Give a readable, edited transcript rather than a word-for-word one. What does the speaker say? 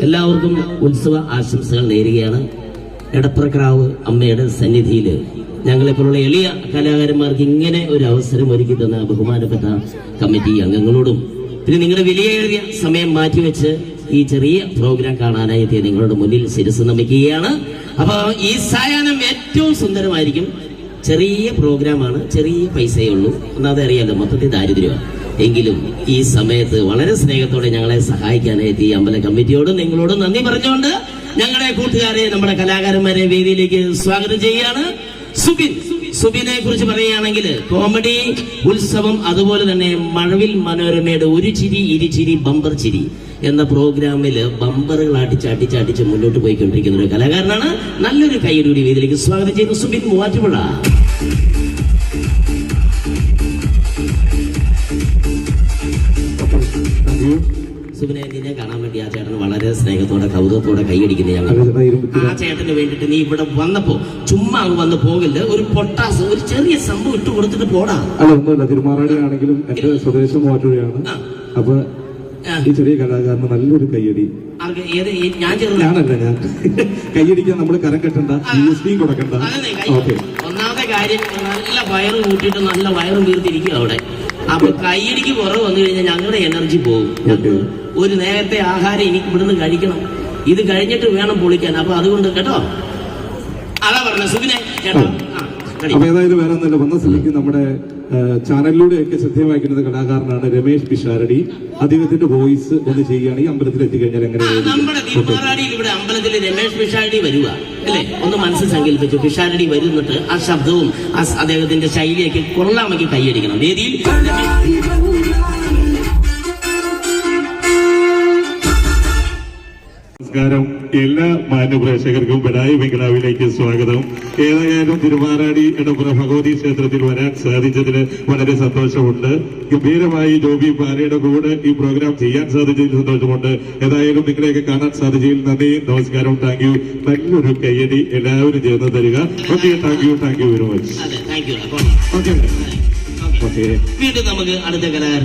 എല്ലാവർക്കും ഉത്സവ ആശംസകൾ നേരുകയാണ്. എടപ്രക്കാവ് അമ്മയുടെ സന്നിധിയിൽ ഞങ്ങളെപ്പോലുള്ള എളിയ കലാകാരന്മാർക്ക് ഇങ്ങനെ ഒരു അവസരം ഒരുക്കി തന്ന ബഹുമാനപ്പെട്ട കമ്മിറ്റി അംഗങ്ങളോടും പിന്നെ നിങ്ങളുടെ വിലയേറിയ സമയം മാറ്റിവെച്ച് ഈ ചെറിയ പ്രോഗ്രാം കാണാനായി എത്തിയ നിങ്ങളുടെ മുന്നിൽ ശിരസ് നമിക്കുകയാണ്. അപ്പൊ ഈ സായാഹ്നം ഏറ്റവും സുന്ദരമായിരിക്കും. ചെറിയ പ്രോഗ്രാമാണ്, ചെറിയ പൈസയേ ഉള്ളൂ. ഒന്നാമത് അറിയാലോ, മൊത്തത്തിൽ ദാരിദ്ര്യമാണ്. എങ്കിലും ഈ സമയത്ത് വളരെ സ്നേഹത്തോടെ ഞങ്ങളെ സഹായിക്കാനായി എത്തിയ അമ്പല കമ്മിറ്റിയോടും നിങ്ങളോടും നന്ദി പറഞ്ഞുകൊണ്ട് ഞങ്ങളുടെ കൂട്ടുകാരെ, നമ്മുടെ കലാകാരന്മാരെ വേദിയിലേക്ക് സ്വാഗതം ചെയ്യുകയാണ്. സുബിനെ കുറിച്ച് പറയുകയാണെങ്കിൽ കോമഡി ഉത്സവം, അതുപോലെ തന്നെ മഴവിൽ മനോരമയുടെ ഒരു ചിരി ഇരുചിരി ബമ്പർ ചിരി എന്ന പ്രോഗ്രാമില് ബമ്പറുകൾ അടിച്ച് മുന്നോട്ട് പോയിക്കൊണ്ടിരിക്കുന്ന ഒരു കലാകാരനാണ്. നല്ലൊരു കൈയ്യടി വേദിയിലേക്ക് സ്വാഗതം ചെയ്യുന്നു സുബിൻ മൂവാറ്റുപുഴ. സുബിനെ നിന്നെ കാണാൻ വേണ്ടി ആ ചേട്ടന് വളരെ സ്നേഹത്തോടെ കൗതുകത്തോടെ കൈയടിക്കുന്നത് ഞങ്ങൾ. ആ ചേട്ടന് വേണ്ടിട്ട് നീ ഇവിടെ വന്നപ്പോ ചുമ്മാ അങ്ങ് വന്ന് പോകില്ല, ഒരു പൊട്ടാസ് ഒരു ചെറിയ സംഭവം ഇട്ട് കൊടുത്തിട്ട് പോടാ. അല്ല, ഒന്നുമില്ല, തിരുമാറാടി ആണെങ്കിലും എന്റെ സ്വദേശം മൂവാറ്റുപുഴയാണ്. അപ്പൊ ഈ ചെറിയ കലാകാരന് നല്ലൊരു കയ്യടി. ഞാനല്ല, ഞാൻ കയ്യടിക്കാൻ നമ്മള് കരം കെട്ടണ്ട, USB കൊടുക്കണ്ട. ഒന്നാമത്തെ കാര്യം നല്ല വയറ് കൂട്ടിയിട്ട് നല്ല വയറും വീർത്തിരിക്കും അവിടെ. അപ്പൊ കയ്യടിക്ക് കുറവ് വന്നു കഴിഞ്ഞാൽ ഞങ്ങളുടെ എനർജി പോകും. ഒരു നേരത്തെ ആഹാരം എനിക്ക് ഇവിടുന്ന് കഴിക്കണം, ഇത് കഴിഞ്ഞിട്ട് വേണം പൊളിക്കാൻ. അപ്പൊ അതുകൊണ്ട് കേട്ടോ, അതാ പറഞ്ഞ സുബിനെ കേട്ടോ. അപ്പൊ ഏതായാലും വേറെ ഒന്നല്ല, വന്ന സ്ഥിതിക്ക് നമ്മുടെ ചാനലിലൂടെയൊക്കെ ശ്രദ്ധേയമായിരിക്കുന്ന കലാകാരനാണ് രമേശ് പിഷാരടി. അദ്ദേഹത്തിന്റെ വോയിസ് ഒന്ന് ചെയ്യുകയാണ്. ഈ അമ്പലത്തിൽ എത്തിക്കഴിഞ്ഞാൽ എങ്ങനെ? നമ്മുടെ തിരുമാറാടിയിൽ ഇവിടെ അമ്പലത്തിൽ രമേശ് പിഷാരടി വരുക അല്ലേ, ഒന്ന് മനസ്സ് സങ്കല്പിച്ചു. പിഷാരടി വരുന്നിട്ട് ആ ശബ്ദവും അദ്ദേഹത്തിന്റെ ശൈലിയൊക്കെ കൊള്ളാമെങ്കിൽ കൈയടിക്കണം വേദിയിൽ. നമസ്കാരം, എല്ലാ മാന്യപ്രേക്ഷകർക്കും ബഡായി ബംഗ്ലാവിലേക്ക് സ്വാഗതം. ഏതായാലും തിരുമാറാടി എടപ്പുറ ഭഗവതി ക്ഷേത്രത്തിൽ വരാൻ സാധിച്ചതിൽ വളരെ സന്തോഷമുണ്ട്. ഗംഭീരമായി ജോബി പാലയുടെ കൂടെ ഈ പ്രോഗ്രാം ചെയ്യാൻ സാധിച്ചതിൽ സന്തോഷമുണ്ട്. ഏതായാലും നിങ്ങളെയൊക്കെ കാണാൻ സാധിച്ചതിൽ നന്ദി, നമസ്കാരം, താങ്ക് യു. നല്ലൊരു കയ്യടി എല്ലാവരും ചേർന്ന് തരിക. Okay, thank you very much. വീണ്ടും നമുക്ക് അടുത്ത കലാകാരൻ